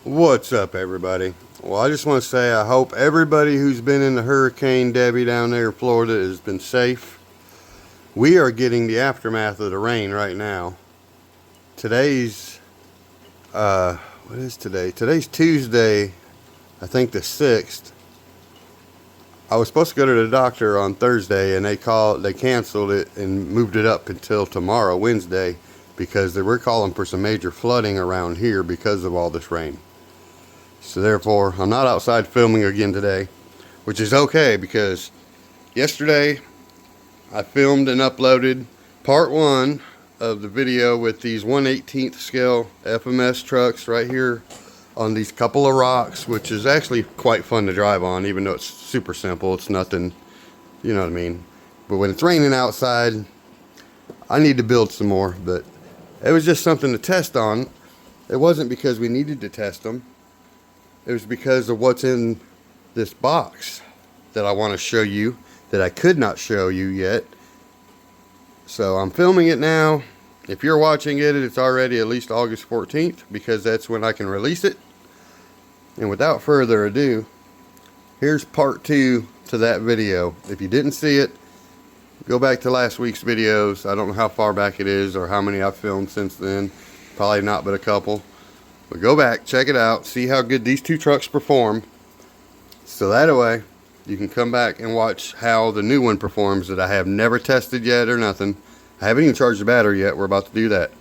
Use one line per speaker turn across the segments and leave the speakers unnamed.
What's up, everybody? Well, I just want to say I hope everybody who's been in the Hurricane Debbie down there in Florida has been safe. We are getting the aftermath of the rain right now. Today's what is today? Today's Tuesday, I think the 6th. I was supposed to go to the doctor on Thursday, and they canceled it and moved it up until tomorrow, Wednesday, because they were calling for some major flooding around here because of all this rain. So therefore, I'm not outside filming again today, which is okay, because yesterday I filmed and uploaded part 1 of the video with these 1/18th scale FMS trucks right here on these couple of rocks, which is actually quite fun to drive on, even though it's super simple. It's nothing, you know what I mean. But when it's raining outside, I need to build some more, but it was just something to test on. It wasn't because we needed to test them. It was because of what's in this box that I want to show you, that I could not show you yet. So I'm filming it now. If you're watching it, it's already at least August 14th, because that's when I can release it. And without further ado, here's part 2 to that video. If you didn't see it, go back to last week's videos. I don't know how far back it is or how many I've filmed since then. Probably not but a couple. But go back, check it out, see how good these two trucks perform. So that way, you can come back and watch how the new one performs that I have never tested yet or nothing. I haven't even charged the battery yet. We're about to do that.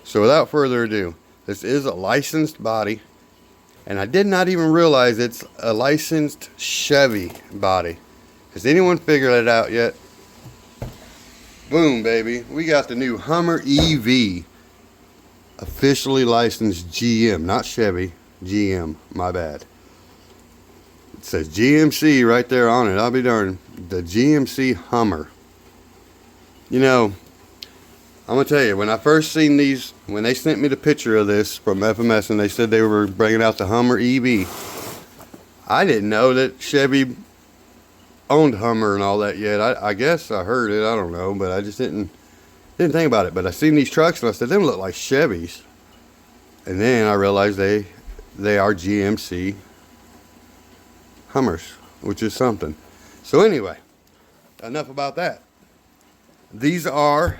So without further ado, this is a licensed body. And I did not even realize it's a licensed Chevy body. Has anyone figured it out yet? Boom, baby. We got the new Hummer EV. Officially licensed GM, not Chevy, GM, my bad. It says GMC right there on it. I'll be darned. The GMC Hummer. You know, I'm going to tell you, when I first seen these, when they sent me the picture of this from FMS and they said they were bringing out the Hummer EV, I didn't know that Chevy owned Hummer and all that yet. I guess I heard it, I don't know, but I just didn't think about it. But I seen these trucks and I said, them look like Chevys. And then I realized they are GMC Hummers, which is something. So anyway, enough about that. These are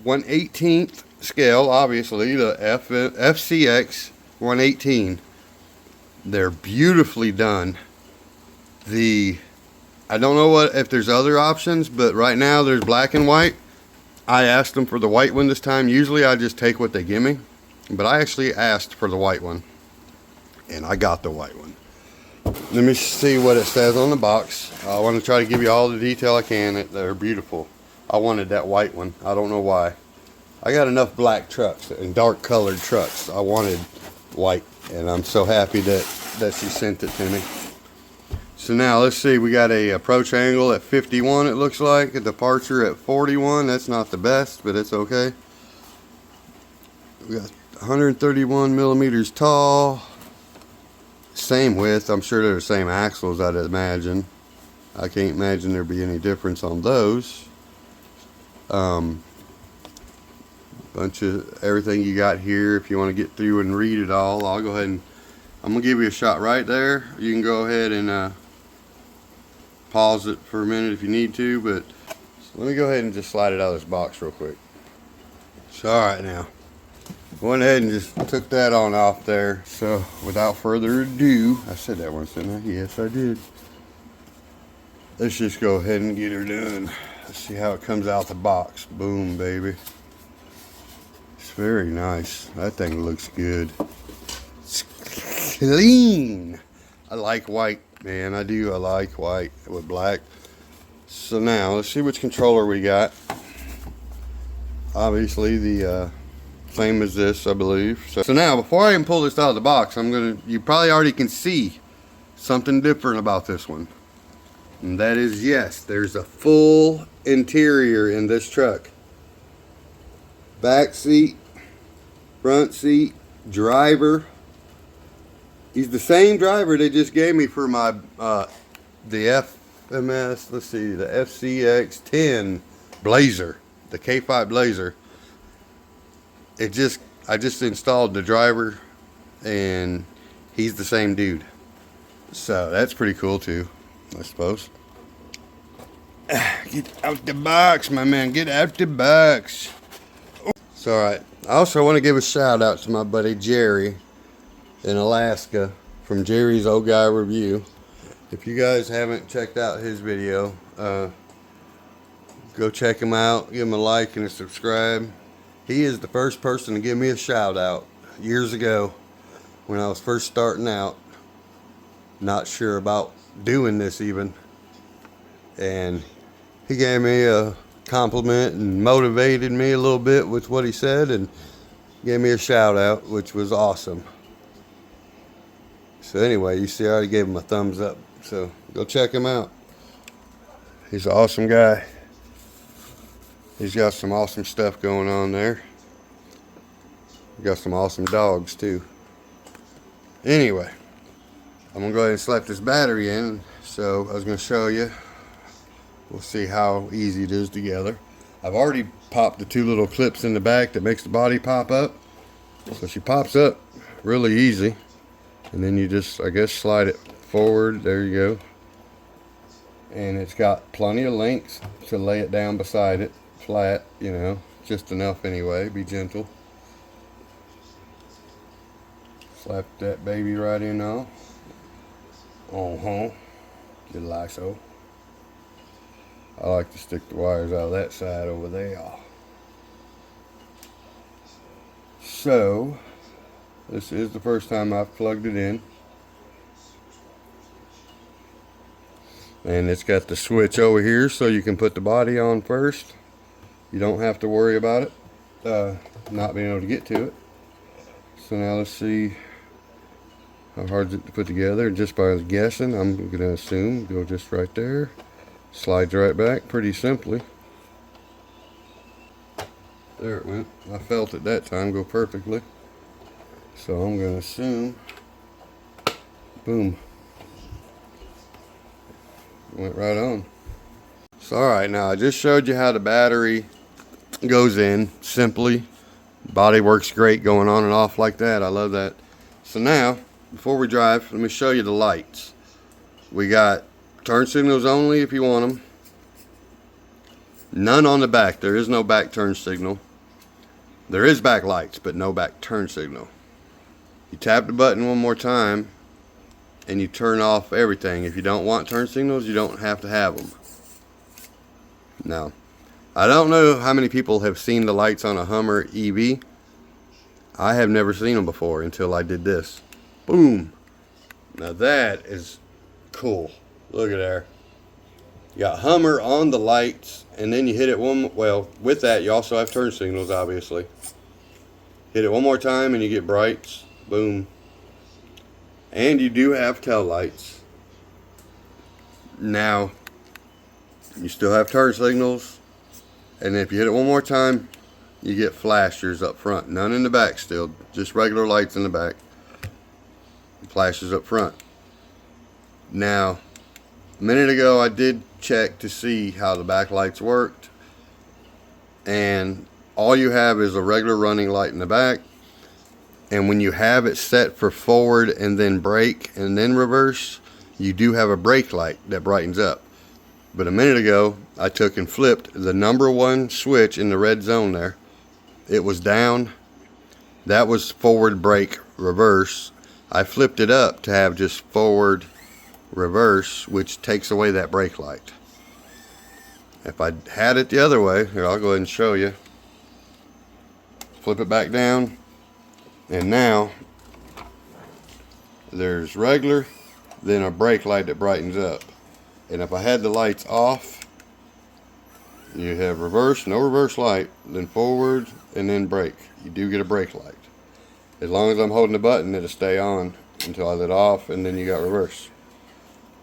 1/18th scale, obviously, the FCX18. They're beautifully done. I don't know if there's other options, but right now there's black and white. I asked them for the white one this time. Usually I just take what they give me, but I actually asked for the white one, and I got the white one. Let me see what it says on the box. I want to try to give you all the detail I can. They're beautiful. I wanted that white one. I don't know why. I got enough black trucks and dark colored trucks. I wanted white, and I'm so happy that she sent it to me. So now let's see, we got a approach angle at 51, it looks like, a departure at 41. That's not the best, but it's okay. We got 131 millimeters tall, same width. I'm sure they're the same axles, I'd imagine. I can't imagine there'd be any difference on those. Bunch of everything you got here. If you want to get through and read it all, I'll go ahead and I'm gonna give you a shot right there. You can go ahead and pause it for a minute if you need to, but let me go ahead and just slide it out of this box real quick. So alright, now went ahead and just took that on off there. So without further ado, I said that once, didn't I? Yes, I did. Let's just go ahead and get her done. Let's see how it comes out the box. Boom, baby. It's very nice. That thing looks good. It's clean. I like white, man. I do. I like white with black. So now let's see which controller we got. Obviously the same as this, I believe. So now before I even pull this out of the box, you probably already can see something different about this one. And that is, yes, there's a full interior in this truck. Back seat, front seat, driver. He's the same driver they just gave me for my the FMS, let's see, the FCX10 Blazer, the K5 Blazer. I just installed the driver, and he's the same dude. So that's pretty cool too, I suppose. Get out the box, my man. Get out the box. It's alright. I also want to give a shout out to my buddy Jerry in Alaska from Jerry's Old Guy Review. If you guys haven't checked out his video, go check him out. Give him a like and a subscribe. He is the first person to give me a shout out years ago when I was first starting out. Not sure about doing this even. And he gave me a compliment and motivated me a little bit with what he said and gave me a shout out, which was awesome. So anyway, you see I already gave him a thumbs up. So go check him out. He's an awesome guy. He's got some awesome stuff going on there. Got some awesome dogs too. Anyway, I'm gonna go ahead and slap this battery in. So I was gonna show you. We'll see how easy it is together. I've already popped the two little clips in the back that makes the body pop up. So she pops up really easy. And then you just, I guess, slide it forward. There you go. And it's got plenty of length to lay it down beside it. Flat, you know, just enough anyway. Be gentle. Slap that baby right in now. Get Lysol. I like to stick the wires out of that side over there. So, this is the first time I've plugged it in. And it's got the switch over here so you can put the body on first. You don't have to worry about it not being able to get to it. So now let's see how hard is it to put together. Just by guessing, I'm going to assume go just right there. Slides right back pretty simply. There it went. I felt it that time go perfectly. So I'm going to assume, boom, went right on. So alright, now I just showed you how the battery goes in simply. Body works great going on and off like that. I love that. So now, before we drive, let me show you the lights. We got turn signals only if you want them. None on the back. There is no back turn signal. There is back lights, but no back turn signal. You tap the button one more time and you turn off everything. If you don't want turn signals, you don't have to have them. Now, I don't know how many people have seen the lights on a Hummer EV. I have never seen them before until I did this. Boom. Now that is cool. Look at there. You got Hummer on the lights, and then you hit it one, well, with that you also have turn signals, obviously. Hit it one more time and you get brights. Boom. And you do have tail lights. Now, you still have turn signals, and if you hit it one more time, you get flashers up front. None in the back still, just regular lights in the back. Flashes up front. Now, a minute ago I did check to see how the back lights worked, and all you have is a regular running light in the back, and when you have it set for forward and then brake and then reverse, you do have a brake light that brightens up. But a minute ago I took and flipped the number one switch in the red zone there. It was down. That was forward, brake, reverse. I flipped it up to have just forward, reverse, which takes away that brake light. If I had it the other way, here, I'll go ahead and show you. Flip it back down, and now there's regular, then a brake light that brightens up. And if I had the lights off, you have reverse, no reverse light, then forward, and then brake. You do get a brake light. As long as I'm holding the button, it'll stay on until I let off, and then you got reverse.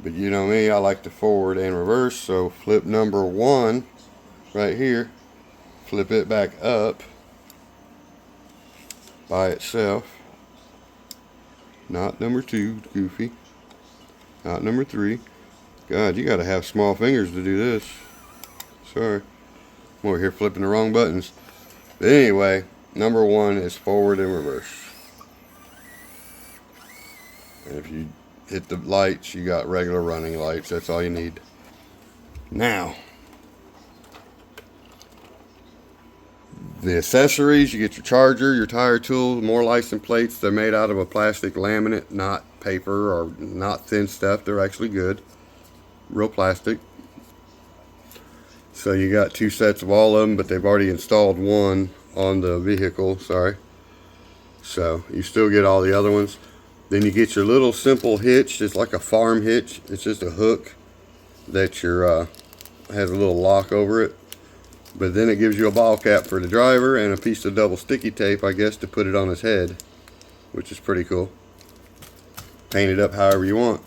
But you know me, I like to forward and reverse, so flip number one right here, flip it back up by itself. Not number two, goofy. Not number three. God, you gotta have small fingers to do this. Sorry. I'm over here flipping the wrong buttons. But anyway, number one is forward and reverse. And if you hit the lights, you got regular running lights. That's all you need. Now, the accessories, you get your charger, your tire tool, more license plates. They're made out of a plastic laminate, not paper or not thin stuff. They're actually good. Real plastic. So you got 2 sets of all of them, but they've already installed one on the vehicle, sorry. So you still get all the other ones. Then you get your little simple hitch. It's like a farm hitch. It's just a hook that your has a little lock over it. But then it gives you a ball cap for the driver and a piece of double sticky tape, I guess, to put it on his head, which is pretty cool. Paint it up however you want.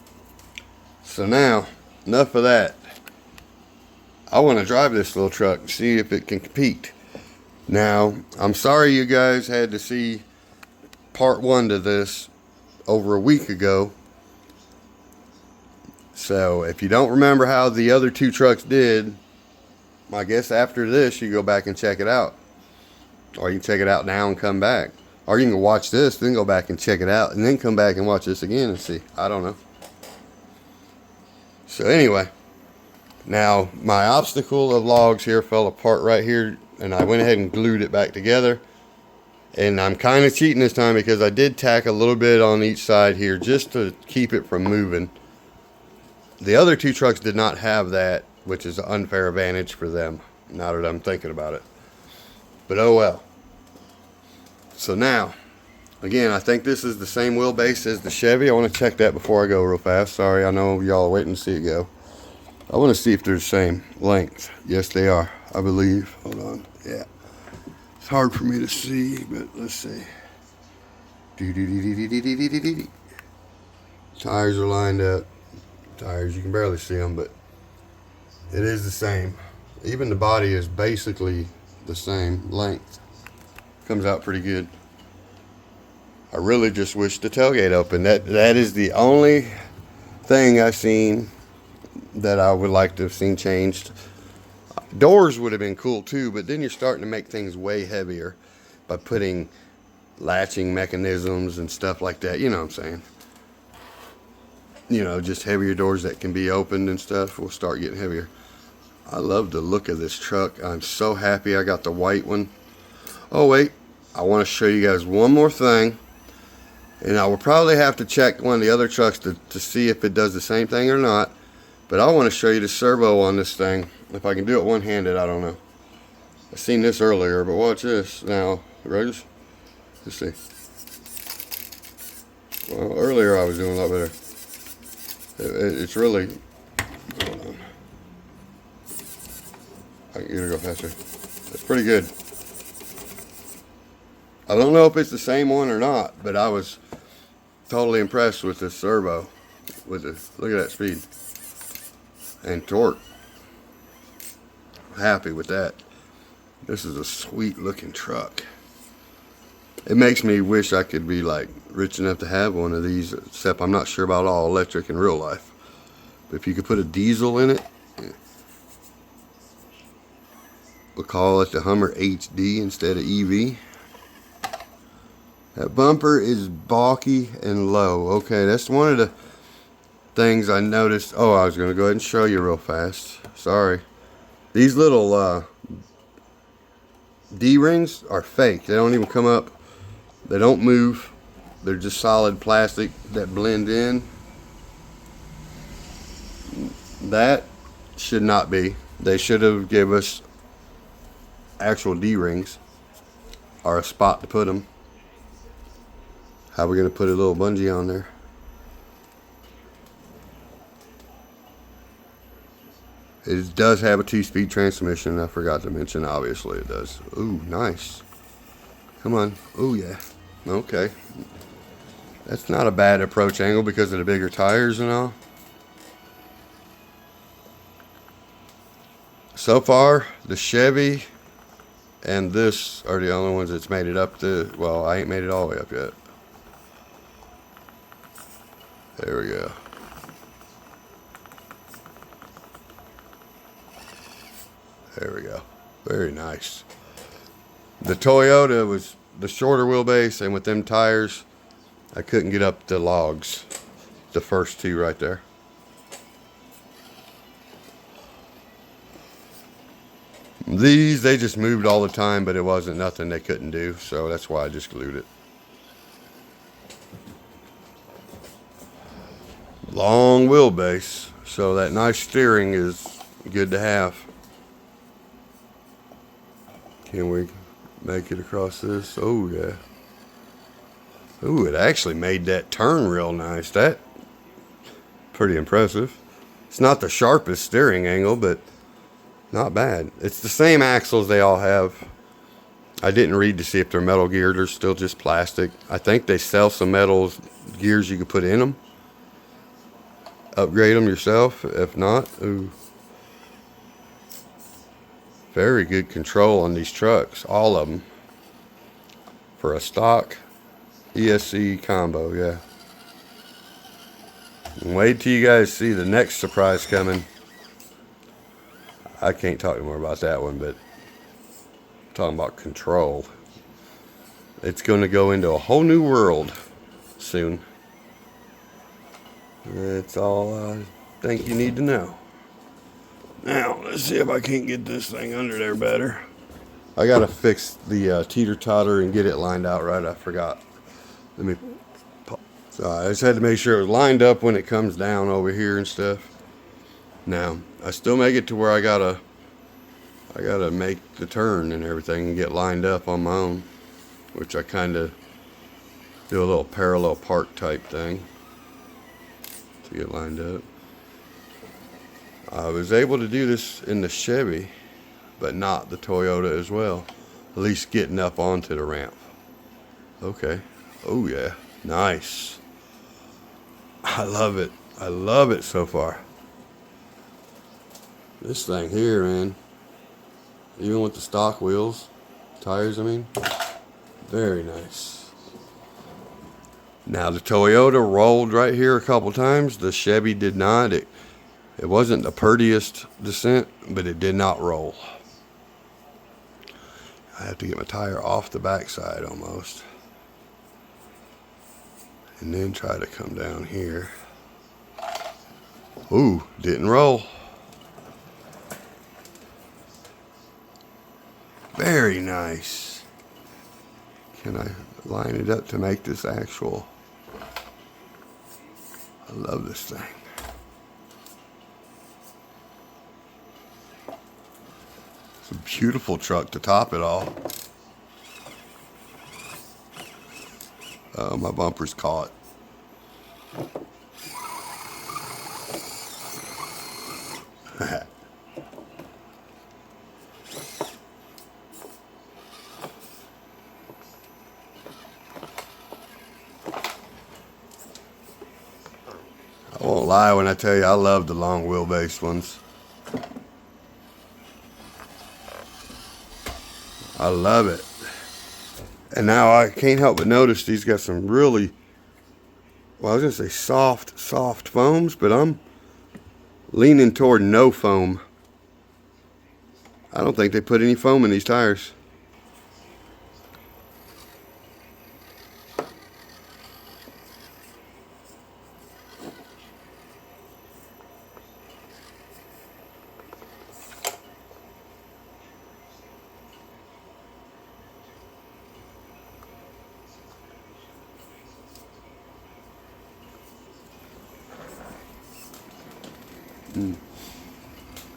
So now, enough of that. I want to drive this little truck and see if it can compete. Now, I'm sorry you guys had to see part 1 to this over a week ago. So if you don't remember how the other 2 trucks did, I guess after this you go back and check it out. Or you can check it out now and come back. Or you can watch this, then go back and check it out, and then come back and watch this again and see. I don't know. So anyway, now my obstacle of logs here fell apart right here, and I went ahead and glued it back together. And I'm kind of cheating this time because I did tack a little bit on each side here just to keep it from moving. The other 2 trucks did not have that, which is an unfair advantage for them, now that I'm thinking about it. But oh well. So now, again, I think this is the same wheelbase as the Chevy. I want to check that before I go real fast. Sorry, I know y'all are waiting to see it go. I want to see if they're the same length. Yes, they are, I believe. Hold on. Yeah. It's hard for me to see, but let's see. Tires are lined up. Tires, you can barely see them, but it is the same. Even the body is basically the same length. Comes out pretty good. I really just wish the tailgate open. That is the only thing I've seen that I would like to have seen changed. Doors would have been cool too, but then you're starting to make things way heavier by putting latching mechanisms and stuff like that. You know what I'm saying? You know, just heavier doors that can be opened and stuff will start getting heavier. I love the look of this truck. I'm so happy I got the white one. Oh wait, I want to show you guys one more thing. And I will probably have to check one of the other trucks to see if it does the same thing or not. But I want to show you the servo on this thing. If I can do it one-handed, I don't know. I seen this earlier, but watch this now. Regis? Let's see. Well, earlier I was doing a lot better. It's really... Hold on. I can either go faster. That's pretty good. I don't know if it's the same one or not, but I was totally impressed with this servo. With this, look at that speed and torque. Happy with that. This is a sweet looking truck. It makes me wish I could be like rich enough to have one of these, except I'm not sure about all electric in real life. But if you could put a diesel in it, we'll call it the Hummer HD instead of EV. That bumper is balky and low. Okay, that's one of the things I noticed. Oh, I was going to go ahead and show you real fast. Sorry. These little D-rings are fake. They don't even come up. They don't move. They're just solid plastic that blend in. That should not be. They should have given us actual D-rings or a spot to put them. How are we going to put a little bungee on there? It does have a 2-speed transmission. I forgot to mention, obviously it does. Ooh, nice. Come on. Ooh, yeah. Okay. That's not a bad approach angle because of the bigger tires and all. So far, the Chevy and this are the only ones that's made it up to, well, I ain't made it all the way up yet. There we go. There we go. Very nice. The Toyota was the shorter wheelbase, and with them tires, I couldn't get up the logs. the first two right there. These, they just moved all the time, but it wasn't nothing they couldn't do, so that's why I just glued it. Long wheelbase, so that nice steering is good to have. Can we make it across this? Oh yeah. Ooh, it actually made that turn real nice. That pretty impressive. It's not the sharpest steering angle, but not bad. It's the same axles they all have. I didn't read to see if they're metal geared or still just plastic. I think they sell some metal gears you could put in them. Upgrade them yourself if not. Ooh. Very good control on these trucks, all of them. For a stock ESC combo, yeah. And wait till you guys see the next surprise coming. I can't talk anymore about that one, but I'm talking about control. It's going to go into a whole new world soon. That's all I think you need to know. Now, let's see if I can't get this thing under there better. I gotta fix the teeter-totter and get it lined out right. I forgot. So I just had to make sure it was lined up when it comes down over here and stuff. Now, I still make it to where I gotta make the turn and everything and get lined up on my own, which I kind of do a little parallel park type thing to get lined up. I was able to do this in the Chevy, but not the Toyota as well. At least getting up onto the ramp. Okay. Oh yeah. Nice. I love it. I love it so far. This thing here, man. Even with the stock wheels, tires, I mean. Very nice. Now the Toyota rolled right here a couple times. The Chevy did not. It wasn't the prettiest descent, but it did not roll. I have to get my tire off the backside almost. And then try to come down here. Ooh, didn't roll. Very nice. Can I line it up to make this actual? I love this thing. It's a beautiful truck to top it all. Oh, my bumper's caught. I won't lie when I tell you I love the long wheelbase ones. I love it. And now I can't help but notice these got some really, well, I was going to say soft foams, but I'm leaning toward no foam. I don't think they put any foam in these tires.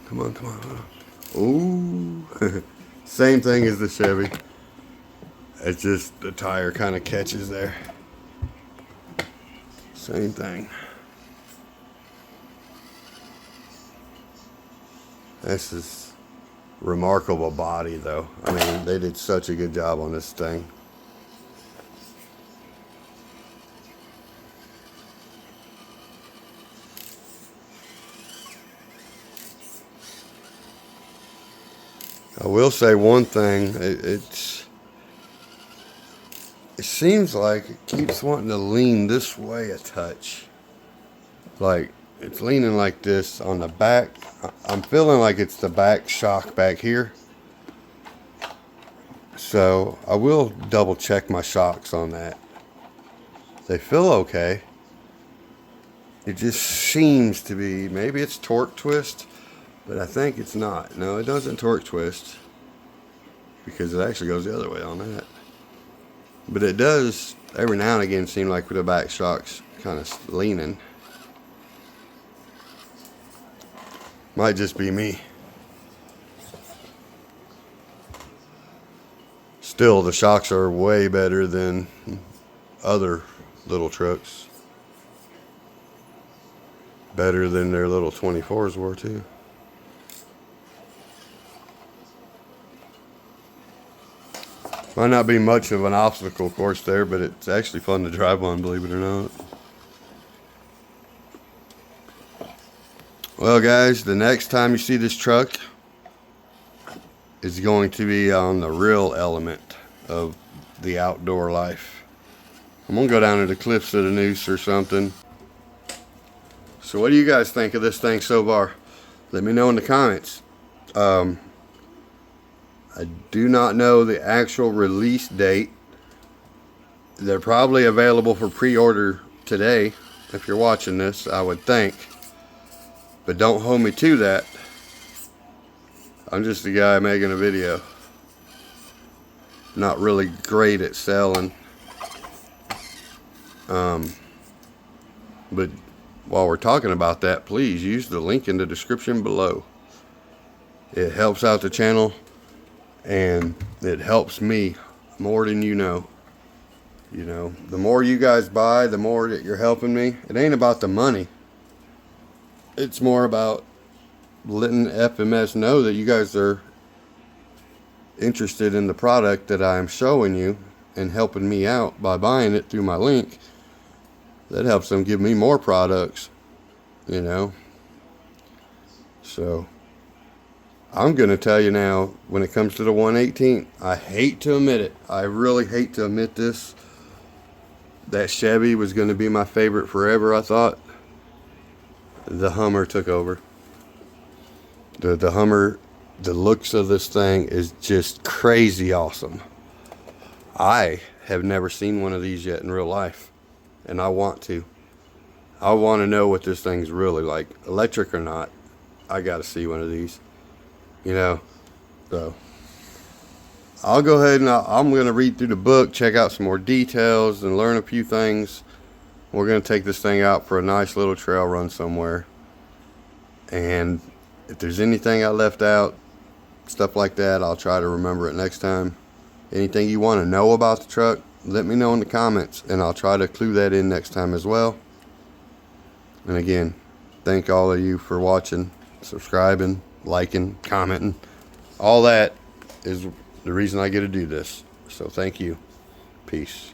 Come on, come on. Ooh. Same thing as the Chevy. It's just the tire kind of catches there. Same thing. This is remarkable body though. I mean, they did such a good job on this thing. I will say one thing, it seems like it keeps wanting to lean this way a touch. Like, it's leaning like this on the back. I'm feeling like it's the back shock back here. So, I will double check my shocks on that. They feel okay. It just seems to be, maybe it's torque twist, but I think it's not. No, it doesn't torque twist, because it actually goes the other way on that. But it does every now and again seem like the back shock's kind of leaning. Might just be me. Still, the shocks are way better than other little trucks. Better than their little 24s were too. Might not be much of an obstacle course there, but it's actually fun to drive on, believe it or not. Well guys, the next time you see this truck is going to be on the real element of the outdoor life. I'm gonna go down to the cliffs of the Noose or something. So what do you guys think of this thing so far? Let me know in the comments. I do not know the actual release date. They're probably available for pre-order today if you're watching this, I would think. But don't hold me to that. I'm just a guy making a video. Not really great at selling. But while we're talking about that, please use the link in the description below. It helps out the channel, and it helps me more than you know. You know, the more you guys buy, the more that you're helping me. It ain't about the money. It's more about letting FMS know that you guys are interested in the product that I'm showing you and helping me out by buying it through my link. That helps them give me more products, you know. So I'm gonna tell you now, when it comes to the 118, I hate to admit it, I really hate to admit this, that Chevy was gonna be my favorite forever, I thought. The Hummer took over. The Hummer, the looks of this thing is just crazy awesome. I have never seen one of these yet in real life, and I want to. I want to know what this thing's really like, electric or not. I got to see one of these, you know. So I'll go ahead and I'm going to read through the book, check out some more details, and learn a few things. We're going to take this thing out for a nice little trail run somewhere. And if there's anything I left out, stuff like that, I'll try to remember it next time. Anything you want to know about the truck, let me know in the comments, and I'll try to clue that in next time as well. And again, thank all of you for watching, subscribing, liking, commenting. All that is the reason I get to do this. So thank you. Peace.